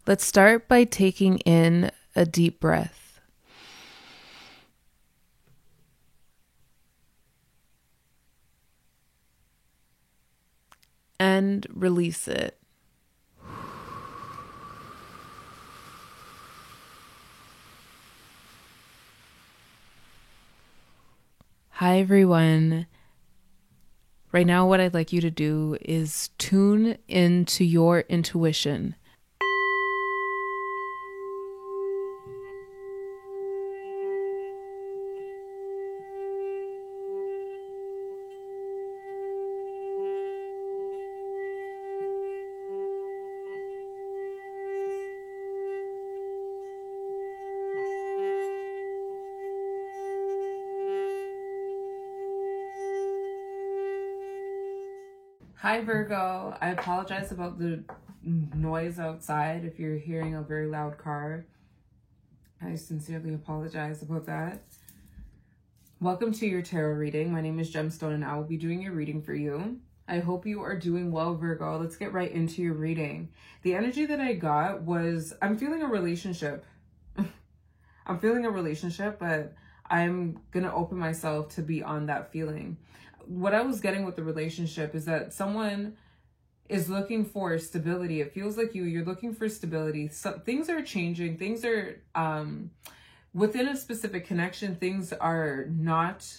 Let's start by taking in a deep breath and release it. Hi, everyone. Right now, what I'd like you to do is tune into your intuition. Hi, Virgo. I apologize about the noise outside. If you're hearing a very loud car, I sincerely apologize about that. Welcome to your tarot reading. My name is Gemstone and I will be doing your reading for you. I hope you are doing well, Virgo. Let's get right into your reading. The energy that I got was, I'm feeling a relationship. I'm feeling a relationship, but I'm going to open myself to be on that feeling. What I was getting with the relationship is that someone is looking for stability. It feels like you're looking for stability. Things are changing. Things are, within a specific connection, things are not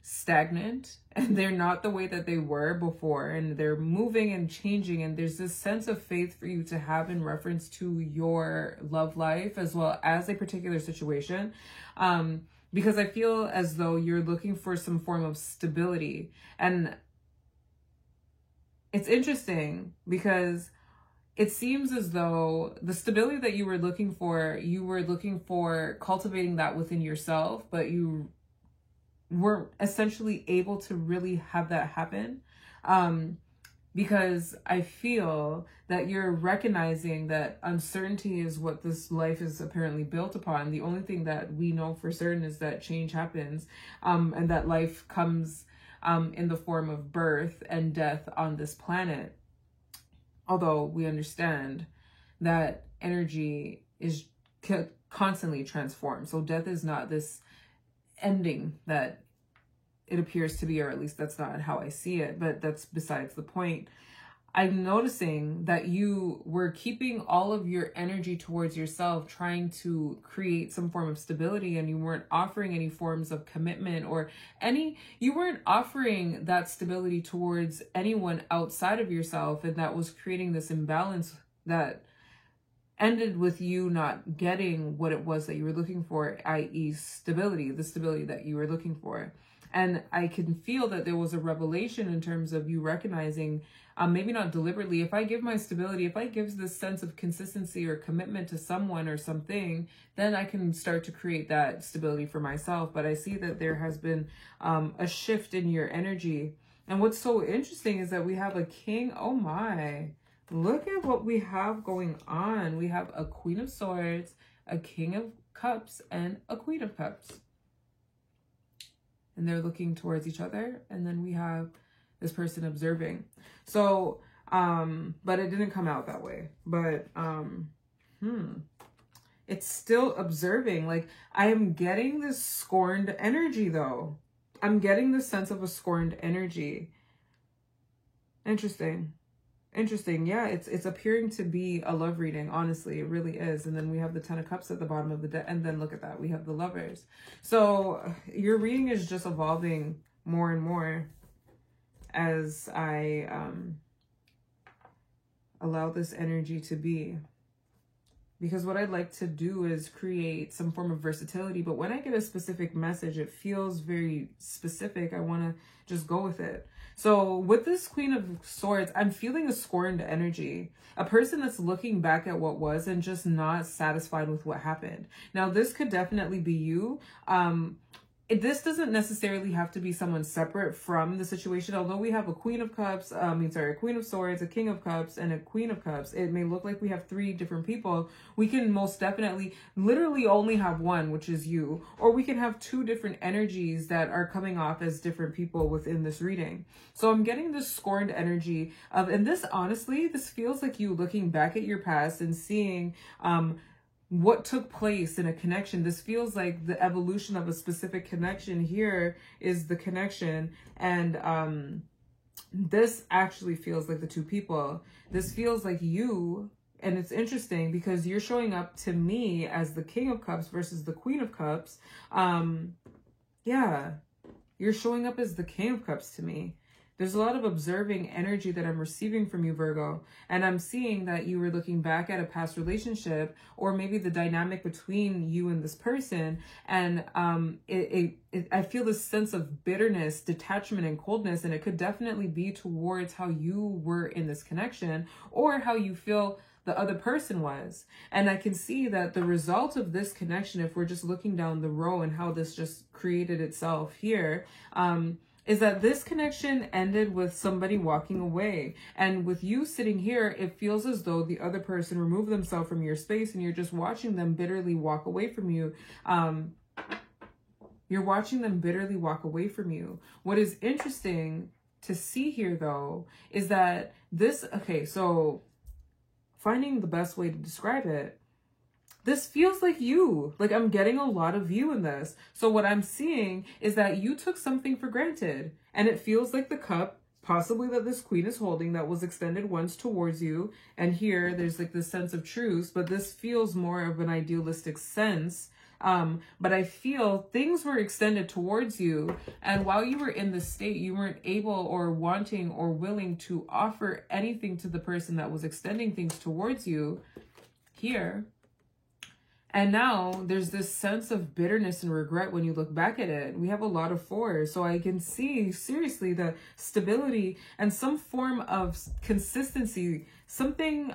stagnant and they're not the way that they were before, and they're moving and changing, and there's this sense of faith for you to have in reference to your love life as well as a particular situation, because I feel as though you're looking for some form of stability. And it's interesting because it seems as though the stability that you were looking for cultivating that within yourself, but you weren't essentially able to really have that happen, because I feel that you're recognizing that uncertainty is what this life is apparently built upon. The only thing that we know for certain is that change happens, and that life comes in the form of birth and death on this planet. Although we understand that energy is constantly transformed. So death is not this ending that it appears to be, or at least that's not how I see it, but that's besides the point. I'm noticing that you were keeping all of your energy towards yourself, trying to create some form of stability, and you weren't offering any forms of commitment or you weren't offering that stability towards anyone outside of yourself, and that was creating this imbalance that ended with you not getting what it was that you were looking for, i.e. stability, the stability that you were looking for. And I can feel that there was a revelation in terms of you recognizing, maybe not deliberately, if I give my stability, if I give this sense of consistency or commitment to someone or something, then I can start to create that stability for myself. But I see that there has been a shift in your energy. And what's so interesting is that we have a king. Oh my. Look at what we have going on. We have a Queen of Swords, a King of Cups, and a Queen of Cups. And they're looking towards each other. And then we have this person observing. So, but it didn't come out that way. But, it's still observing. Like, I am getting this scorned energy, though. I'm getting the sense of a scorned energy. Interesting. Interesting. Yeah, it's appearing to be a love reading. Honestly, it really is. And then we have the Ten of Cups at the bottom of the deck. And then look at that. We have the Lovers. So your reading is just evolving more and more as I allow this energy to be. Because what I'd like to do is create some form of versatility. But when I get a specific message, it feels very specific. I want to just go with it. So with this Queen of Swords, I'm feeling a scorned energy. A person that's looking back at what was and just not satisfied with what happened. Now, this could definitely be you. this doesn't necessarily have to be someone separate from the situation. Although we have a Queen of Cups, a Queen of Swords, a King of Cups, and a Queen of Cups, it may look like we have 3 different people. We can most definitely literally only have one, which is you, or we can have 2 different energies that are coming off as different people within this reading. So I'm getting this scorned energy of, and this honestly, this feels like you looking back at your past and seeing, what took place in a connection. This feels like the evolution of a specific connection. Here is the connection, and this actually feels like the 2 people. This feels like you, and it's interesting because you're showing up to me as the King of Cups versus the Queen of Cups. Yeah, you're showing up as the King of Cups to me. There's a lot of observing energy that I'm receiving from you, Virgo. And I'm seeing that you were looking back at a past relationship, or maybe the dynamic between you and this person. And I feel this sense of bitterness, detachment, and coldness. And it could definitely be towards how you were in this connection, or how you feel the other person was. And I can see that the result of this connection, if we're just looking down the row and how this just created itself here, is that this connection ended with somebody walking away. And with you sitting here, it feels as though the other person removed themselves from your space, and you're just watching them bitterly walk away from you. You're watching them bitterly walk away from you. What is interesting to see here, though, is that this, okay, so finding the best way to describe it, this feels like you. Like, I'm getting a lot of you in this. So what I'm seeing is that you took something for granted, and it feels like the cup possibly that this queen is holding that was extended once towards you. And here there's like this sense of truce, but this feels more of an idealistic sense. But I feel things were extended towards you, and while you were in this state, you weren't able or wanting or willing to offer anything to the person that was extending things towards you here. And now there's this sense of bitterness and regret when you look back at it. We have a lot of 4s. So I can see seriously the stability and some form of consistency, something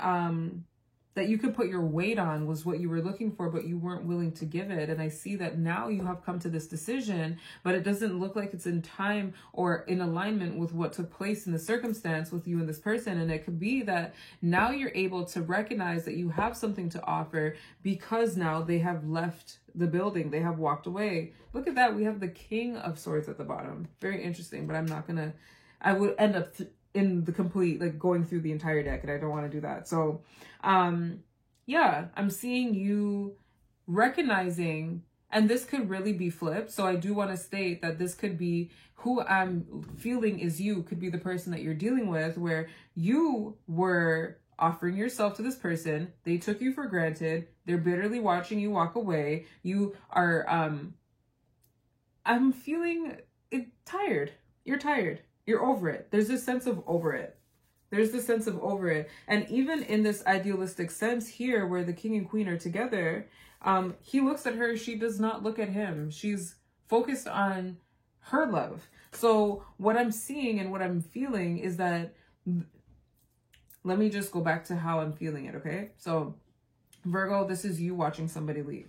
that you could put your weight on was what you were looking for, but you weren't willing to give it. And I see that now you have come to this decision, but it doesn't look like it's in time or in alignment with what took place in the circumstance with you and this person. And it could be that now you're able to recognize that you have something to offer because now they have left the building. They have walked away. Look at that. We have the King of Swords at the bottom. Very interesting, but I'm not going to, I would end up in the complete, like going through the entire deck, and I don't want to do that. So, yeah, I'm seeing you recognizing, and this could really be flipped. So I do want to state that this could be who I'm feeling is you, could be the person that you're dealing with, where you were offering yourself to this person. They took you for granted. They're bitterly watching you walk away. You are, I'm feeling tired. You're tired. You're over it. There's this sense of over it. There's this sense of over it. And even in this idealistic sense here where the king and queen are together, he looks at her. She does not look at him. She's focused on her love. So what I'm seeing and what I'm feeling is that, let me just go back to how I'm feeling it, okay? So Virgo, this is you watching somebody leave.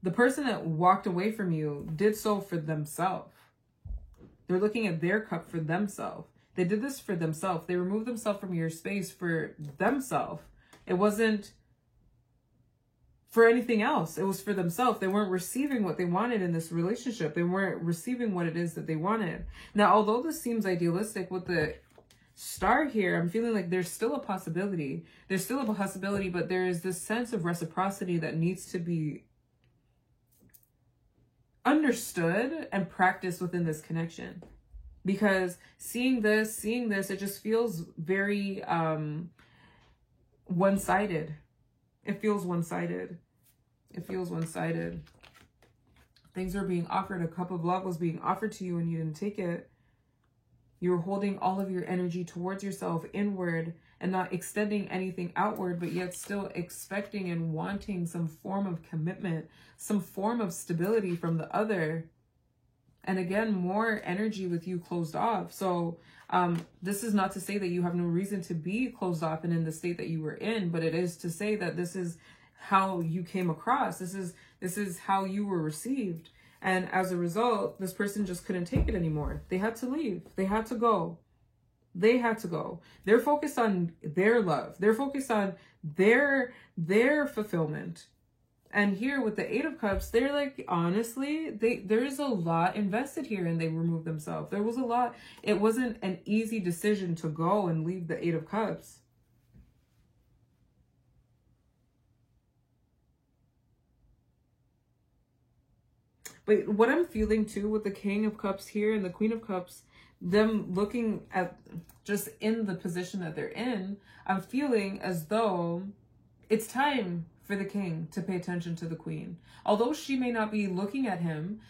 The person that walked away from you did so for themselves. They're looking at their cup for themselves. They did this for themselves. They removed themselves from your space for themselves. It wasn't for anything else. It was for themselves. They weren't receiving what they wanted in this relationship. They weren't receiving what it is that they wanted. Now, although this seems idealistic with the star here, I'm feeling like there's still a possibility. There's still a possibility, but there is this sense of reciprocity that needs to be understood and practiced within this connection, because seeing this, it just feels very one-sided. It feels one-sided. It feels one-sided. Things are being offered. A cup of love was being offered to you and you didn't take it. You were holding all of your energy towards yourself inward and not extending anything outward, but yet still expecting and wanting some form of commitment, some form of stability from the other. And again, more energy with you closed off. So this is not to say that you have no reason to be closed off and in the state that you were in, but it is to say that this is how you came across. This is how you were received. And as a result, this person just couldn't take it anymore. They had to leave. They had to go. They had to go. They're focused on their love. They're focused on their fulfillment. And here with the Eight of Cups, they're like, honestly, there's a lot invested here, and they removed themselves. There was a lot. It wasn't an easy decision to go and leave the Eight of Cups. But what I'm feeling too with the King of Cups here and the Queen of Cups, them looking at just in the position that they're in, I'm feeling as though it's time for the King to pay attention to the Queen. Although she may not be looking at him,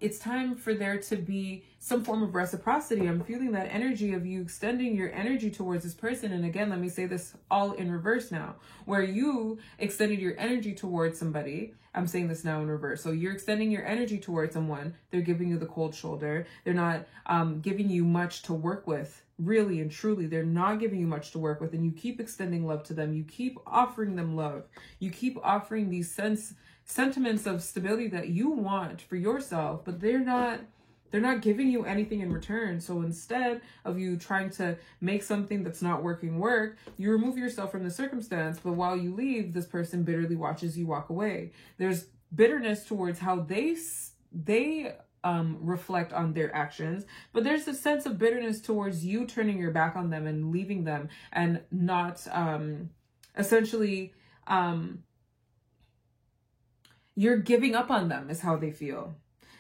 it's time for there to be some form of reciprocity. I'm feeling that energy of you extending your energy towards this person. And again, let me say this all in reverse now, where you extended your energy towards somebody. I'm saying this now in reverse. So you're extending your energy towards someone. They're giving you the cold shoulder. They're not giving you much to work with. Really and truly, they're not giving you much to work with. And you keep extending love to them. You keep offering them love. You keep offering these sentiments of stability that you want for yourself, but they're not giving you anything in return. So instead of you trying to make something that's not working work, you remove yourself from the circumstance. But while you leave, this person bitterly watches you walk away. There's bitterness towards how they reflect on their actions, but there's a sense of bitterness towards you turning your back on them and leaving them and not essentially you're giving up on them is how they feel.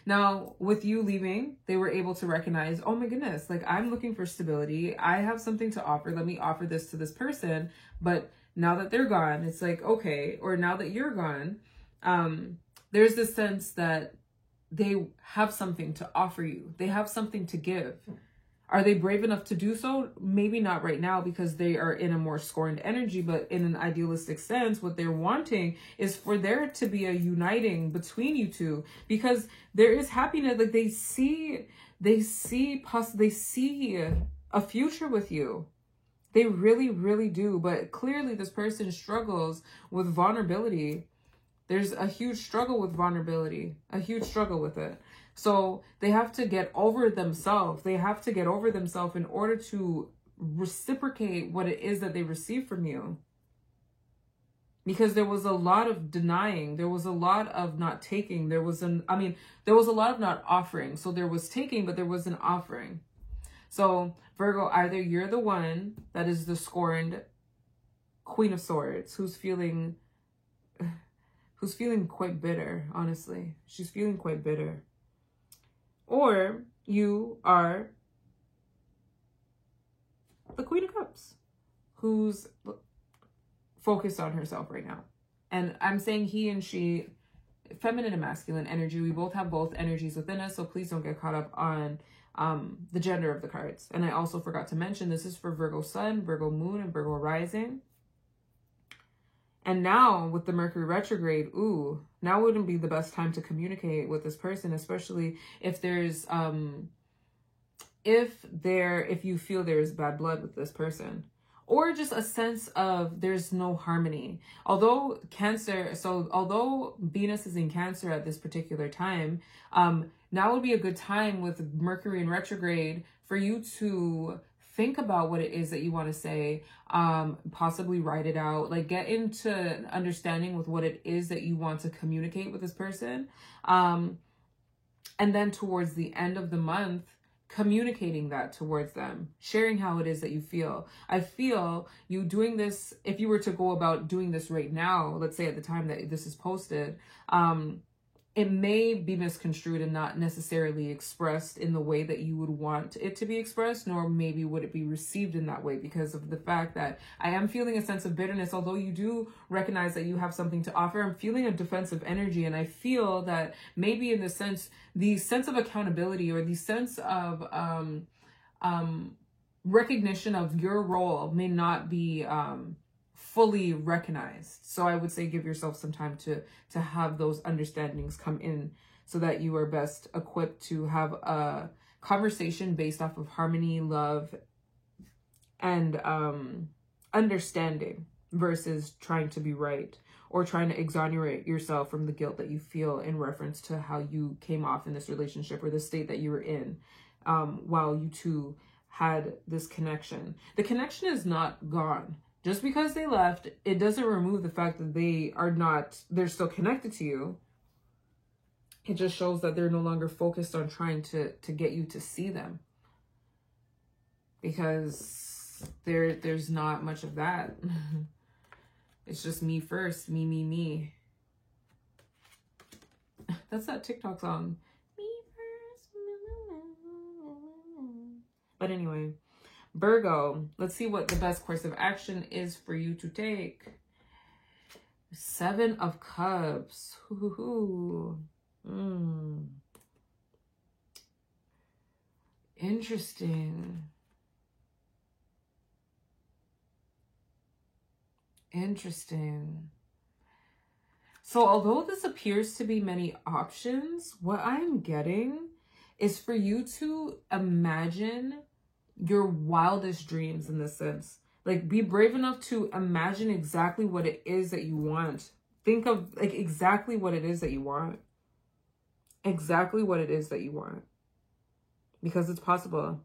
Now, with you leaving, they were able to recognize, oh my goodness, like I'm looking for stability. I have something to offer. Let me offer this to this person. But now that they're gone, it's like, okay, or now that you're gone, there's this sense that they have something to offer you. They have something to give. Are they brave enough to do so? Maybe not right now because they are in a more scorned energy, but in an idealistic sense, what they're wanting is for there to be a uniting between you two, because there is happiness. Like they see a future with you. They really, really do. But clearly this person struggles with vulnerability. There's a huge struggle with vulnerability, a huge struggle with it. So they have to get over themselves. They have to get over themselves in order to reciprocate what it is that they receive from you. Because there was a lot of denying. There was a lot of not taking. There was a lot of not offering. So there was taking, but there was an offering. So Virgo, either you're the one that is the scorned Queen of Swords who's feeling quite bitter, honestly. She's feeling quite bitter. Or you are the Queen of Cups, who's focused on herself right now. And I'm saying he and she, feminine and masculine energy. We both have both energies within us, so please don't get caught up on the gender of the cards. And I also forgot to mention, this is for Virgo Sun, Virgo Moon, and Virgo Rising. And now with the Mercury retrograde, now wouldn't be the best time to communicate with this person, especially if there's if you feel there's bad blood with this person, or just a sense of there's no harmony. Although Venus is in Cancer at this particular time, now would be a good time with Mercury in retrograde for you to think about what it is that you want to say, possibly write it out, like get into understanding with what it is that you want to communicate with this person. And then towards the end of the month, communicating that towards them, sharing how it is that you feel. I feel you doing this, if you were to go about doing this right now, let's say at the time that this is posted, it may be misconstrued and not necessarily expressed in the way that you would want it to be expressed, nor maybe would it be received in that way, because of the fact that I am feeling a sense of bitterness. Although you do recognize that you have something to offer, I'm feeling a defensive energy. And I feel that maybe in the sense of accountability, or the sense of recognition of your role may not be fully recognized. So I would say give yourself some time to have those understandings come in, so that you are best equipped to have a conversation based off of harmony, love, and understanding, versus trying to be right or trying to exonerate yourself from the guilt that you feel in reference to how you came off in this relationship or the state that you were in while you two had this connection. The connection is not gone. Just because they left, it doesn't remove the fact that they're still connected to you. It just shows that they're no longer focused on trying to get you to see them. Because there's not much of that. It's just me first, me. That's that TikTok song. Me first. But anyway, Virgo, let's see what the best course of action is for you to take. 7 of Cups. Interesting. So although this appears to be many options, what I'm getting is for you to imagine your wildest dreams in this sense. Like, be brave enough to imagine exactly what it is that you want. Think of like exactly what it is that you want. Exactly what it is that you want. Because it's possible.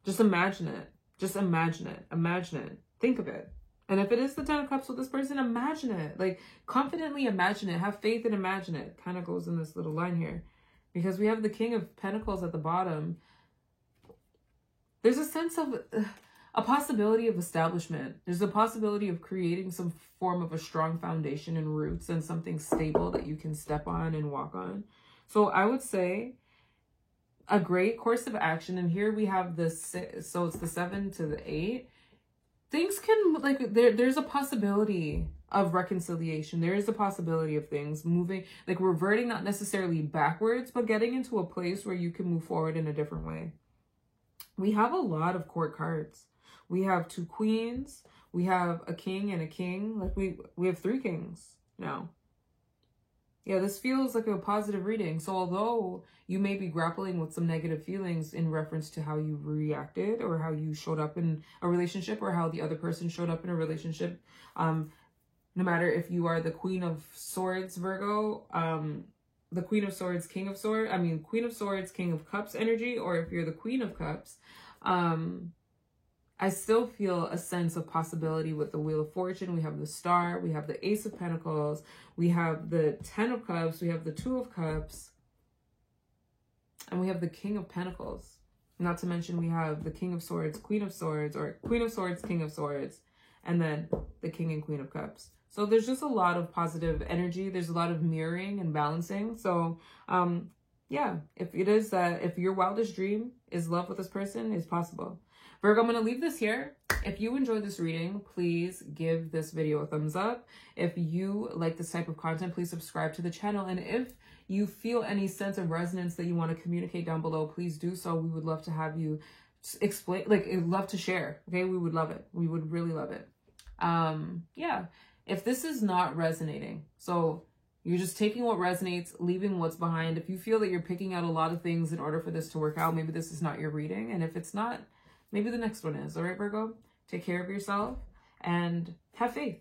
Just imagine it. Just imagine it. Imagine it. Think of it. And if it is the 10 of Cups with this person, imagine it. Like, confidently imagine it. Have faith and imagine it. Kind of goes in this little line here. Because we have the King of Pentacles at the bottom. There's a sense of a possibility of establishment. There's a possibility of creating some form of a strong foundation and roots and something stable that you can step on and walk on. So I would say a great course of action. And here we have this. So it's the 7 to the 8. Things can, like, there's a possibility of reconciliation. There is a possibility of things moving, like reverting, not necessarily backwards, but getting into a place where you can move forward in a different way. We have a lot of court cards. We have 2 queens. We have a king and a king. Like, we have 3 kings now. Yeah, this feels like a positive reading. So although you may be grappling with some negative feelings in reference to how you reacted or how you showed up in a relationship or how the other person showed up in a relationship, no matter if you are the Queen of Swords, Virgo, the Queen of Swords, King of Swords, Queen of Swords, King of Cups energy, or if you're the Queen of Cups, I still feel a sense of possibility with the Wheel of Fortune. We have the Star, we have the Ace of Pentacles, we have the 10 of Cups, we have the 2 of Cups, and we have the King of Pentacles. Not to mention we have the King of Swords, Queen of Swords, or Queen of Swords, King of Swords, and then the King and Queen of Cups. So there's just a lot of positive energy. There's a lot of mirroring and balancing. So, yeah, if it is that, if your wildest dream is love with this person, it's possible. Virgo, I'm going to leave this here. If you enjoyed this reading, please give this video a thumbs up. If you like this type of content, please subscribe to the channel. And if you feel any sense of resonance that you want to communicate down below, please do so. We would love to have you explain, like, love to share. Okay, we would love it. We would really love it. Yeah, if this is not resonating, so you're just taking what resonates, leaving what's behind. If you feel that you're picking out a lot of things in order for this to work out, maybe this is not your reading. And if it's not, maybe the next one is. All right, Virgo, take care of yourself and have faith.